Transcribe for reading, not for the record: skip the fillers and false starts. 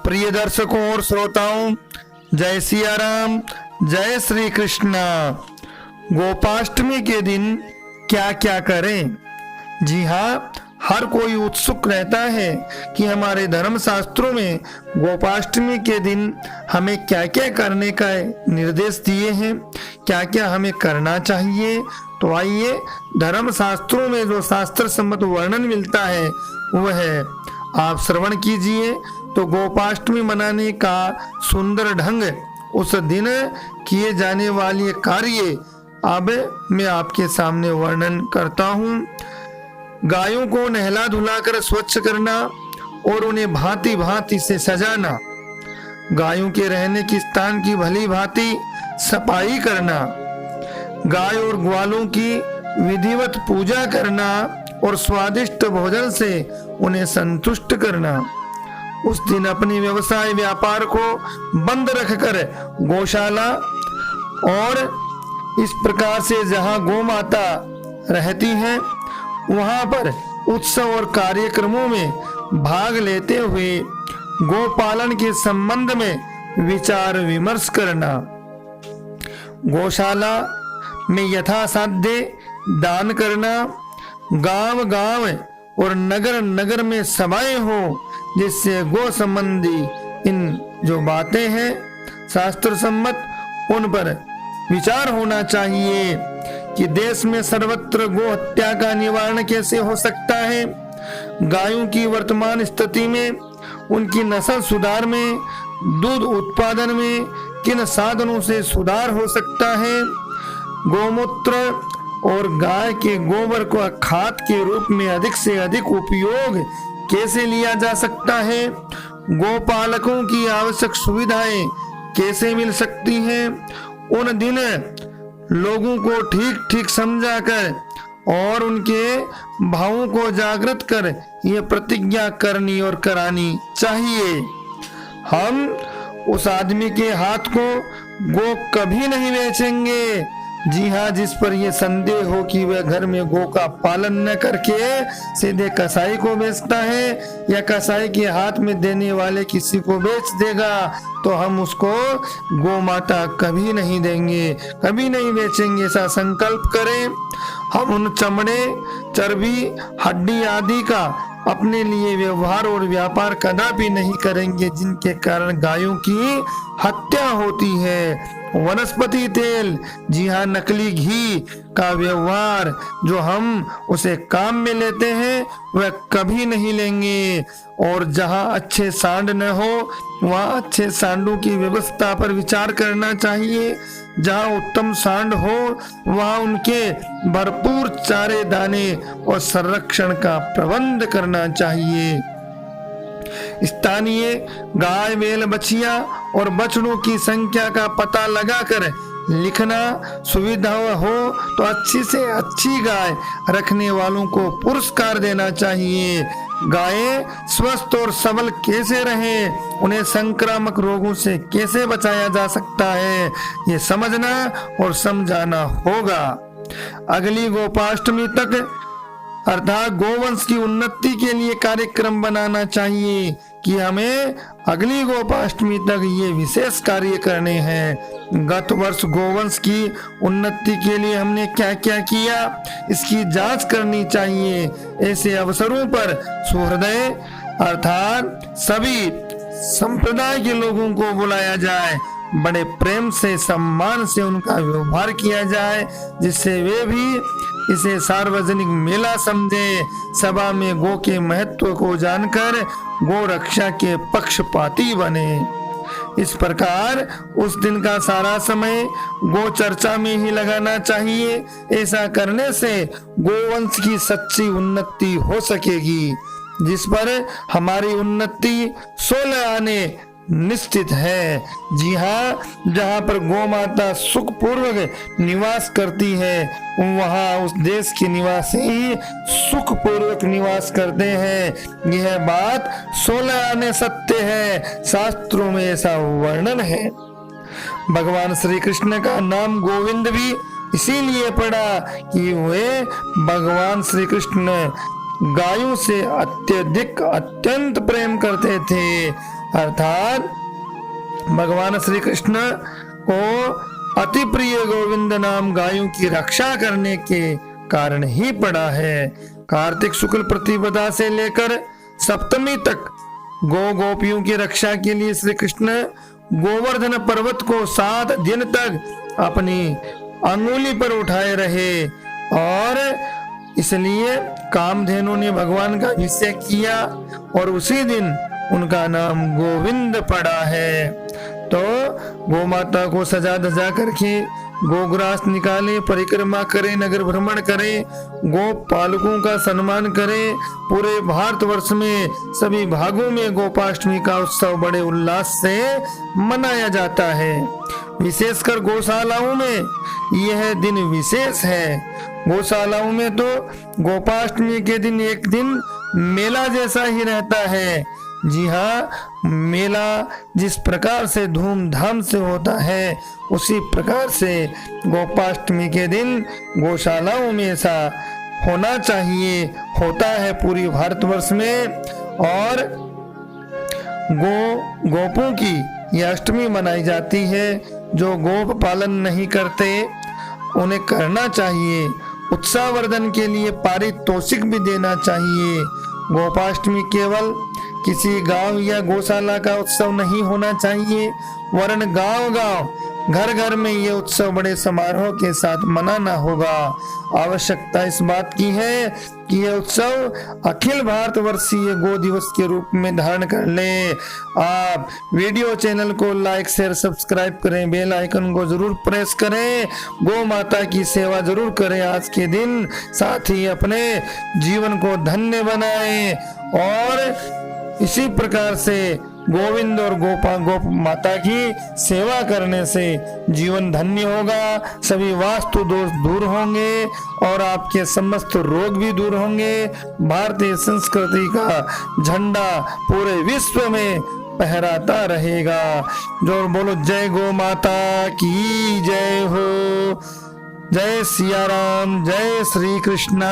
प्रिय दर्शकों और श्रोताओं, जय सिया राम, जय श्री कृष्णा। गोपाष्टमी के दिन क्या क्या करें? जी हाँ, हर कोई उत्सुक रहता है कि हमारे धर्म शास्त्रों में गोपाष्टमी के दिन हमें क्या क्या करने का निर्देश दिए हैं, क्या क्या हमें करना चाहिए। तो आइए, धर्म शास्त्रों में जो शास्त्र सम्मत वर्णन मिलता है वह आप श्रवण कीजिए। तो गोपाष्टमी मनाने का सुंदर ढंग, उस दिन किए जाने वाले कार्य अब मैं आपके सामने वर्णन करता हूँ। गायों को नहला धुलाकर स्वच्छ करना और उन्हें भांति भांति से सजाना, गायों के रहने की स्थान की भली भांति सफाई करना, गाय और ग्वालों की विधिवत पूजा करना और स्वादिष्ट भोजन से उन्हें संतुष्ट करना। उस दिन अपने व्यवसाय व्यापार को बंद रखकर गौशाला और इस प्रकार से जहां गौ माता रहती हैं वहां पर उत्सव और कार्यक्रमों में भाग लेते हुए गोपालन के संबंध में विचार विमर्श करना। गौशाला में यथासाध्य दान करना, गांव गांव और नगर नगर में सभाएं हो जिससे गो संबंधी इन जो बातें हैं शास्त्र सम्मत उन पर विचार होना चाहिए कि देश में सर्वत्र गो हत्या का निवारण कैसे हो सकता है, गायों की वर्तमान स्थिति में, उनकी नस्ल सुधार में, दूध उत्पादन में किन साधनों से सुधार हो सकता है, गोमूत्र और गाय के गोबर को खाद के रूप में अधिक से अधिक उपयोग कैसे लिया जा सकता है, गोपालकों की आवश्यक सुविधाएं कैसे मिल सकती हैं। उन दिन लोगों को ठीक ठीक समझाकर और उनके भावों को जागृत कर ये प्रतिज्ञा करनी और करानी चाहिए। हम उस आदमी के हाथ को गो कभी नहीं बेचेंगे, जी हाँ, जिस पर यह संदेह हो कि वह घर में गो का पालन न करके सीधे कसाई को बेचता है या कसाई के हाथ में देने वाले किसी को बेच देगा, तो हम उसको गो माता कभी नहीं देंगे, कभी नहीं बेचेंगे। ऐसा संकल्प करें। हम उन चमड़े, चर्बी, हड्डी आदि का अपने लिए व्यवहार और व्यापार कदापि नहीं करेंगे जिनके कारण गायों की हत्या होती है। वनस्पति तेल, जी हाँ, नकली घी का व्यवहार जो हम उसे काम में लेते हैं वह कभी नहीं लेंगे। और जहाँ अच्छे सांड न हो वहाँ अच्छे सांडों की व्यवस्था पर विचार करना चाहिए। जहाँ उत्तम सांड हो वहाँ उनके भरपूर चारे दाने और संरक्षण का प्रबंध करना चाहिए। स्थानीय गाय, बैल, बछिया और बछड़ों की संख्या का पता लगाकर लिखना सुविधा हो तो अच्छी से अच्छी गाय रखने वालों को पुरस्कार देना चाहिए। गायें स्वस्थ और सबल कैसे रहें, उन्हें संक्रामक रोगों से कैसे बचाया जा सकता है, ये समझना और समझाना होगा। अगली गोपाष्टमी तक अर्थात गोवंश की उन्नति के लिए कार्यक्रम बनाना चाहिए कि हमें अगली गोपाष्टमी तक ये विशेष कार्य करने हैं। गत वर्ष गोवंश की उन्नति के लिए हमने क्या क्या किया इसकी जांच करनी चाहिए। ऐसे अवसरों पर सुहृदय अर्थात सभी संप्रदाय के लोगों को बुलाया जाए, बड़े प्रेम से सम्मान से उनका व्यवहार किया जाए जिससे वे भी इसे सार्वजनिक मेला समझे, सभा में गो के महत्व को जानकर गो रक्षा के पक्षपाती बने। इस प्रकार उस दिन का सारा समय गो चर्चा में ही लगाना चाहिए। ऐसा करने से गोवंश की सच्ची उन्नति हो सकेगी, जिस पर हमारी उन्नति 16 आने निश्चित है। जी हाँ, जहाँ पर गौ माता सुख पूर्वक निवास करती है वहाँ उस देश के निवासी सुख पूर्वक निवास करते हैं। यह बात 16 आने सत्य है, शास्त्रों में ऐसा वर्णन है। भगवान श्री कृष्ण का नाम गोविंद भी इसीलिए पड़ा कि वे भगवान श्री कृष्ण गायों से अत्यंत प्रेम करते थे। अर्थात भगवान श्री कृष्ण को अति प्रिय गोविंद नाम गायों की रक्षा करने के कारण ही पड़ा है। कार्तिक शुक्ल प्रतिपदा से लेकर सप्तमी तक गो गोपियों की रक्षा के लिए श्री कृष्ण गोवर्धन पर्वत को 7 दिन तक अपनी अंगुली पर उठाए रहे और इसलिए कामधेनु ने भगवान का अभिषेक किया और उसी दिन उनका नाम गोविंद पड़ा है। तो गो माता को सजा धजा करके गोग्रास निकाले, परिक्रमा करे, नगर भ्रमण करे, गो पालकों का सम्मान करे। पूरे भारतवर्ष में सभी भागों में गोपाष्टमी का उत्सव बड़े उल्लास से मनाया जाता है। विशेषकर गौशालाओं में यह दिन विशेष है। गौशालाओं में तो गोपाष्टमी के दिन एक दिन मेला जैसा ही रहता है। जी हाँ, मेला जिस प्रकार से धूमधाम से होता है उसी प्रकार से गोपाष्टमी के दिन गौशालाओं में ऐसा होना चाहिए, होता है पूरी भारतवर्ष में। और गोपों की यह अष्टमी मनाई जाती है। जो गोप पालन नहीं करते उन्हें करना चाहिए। उत्साहवर्धन के लिए पारितोषिक भी देना चाहिए। गोपाष्टमी केवल किसी गांव या गौशाला का उत्सव नहीं होना चाहिए, वरन गांव-गांव, घर-घर में ये उत्सव बड़े समारोह के साथ मनाना होगा। आवश्यकता इस बात की है कि यह उत्सव अखिल भारतवर्षीय गो दिवस के रूप में धारण कर ले। आप वीडियो चैनल को लाइक शेयर सब्सक्राइब करें, बेल आइकन को जरूर प्रेस करें, गो माता की सेवा जरूर करें आज के दिन। साथ ही अपने जीवन को धन्य बनाएं और इसी प्रकार से गोविंद और गो माता की सेवा करने से जीवन धन्य होगा। सभी वास्तु दोष दूर होंगे और आपके समस्त रोग भी दूर होंगे। भारतीय संस्कृति का झंडा पूरे विश्व में फहराता रहेगा। जोर बोलो, जय गो माता की जय हो। जय सिया राम, जय श्री कृष्णा।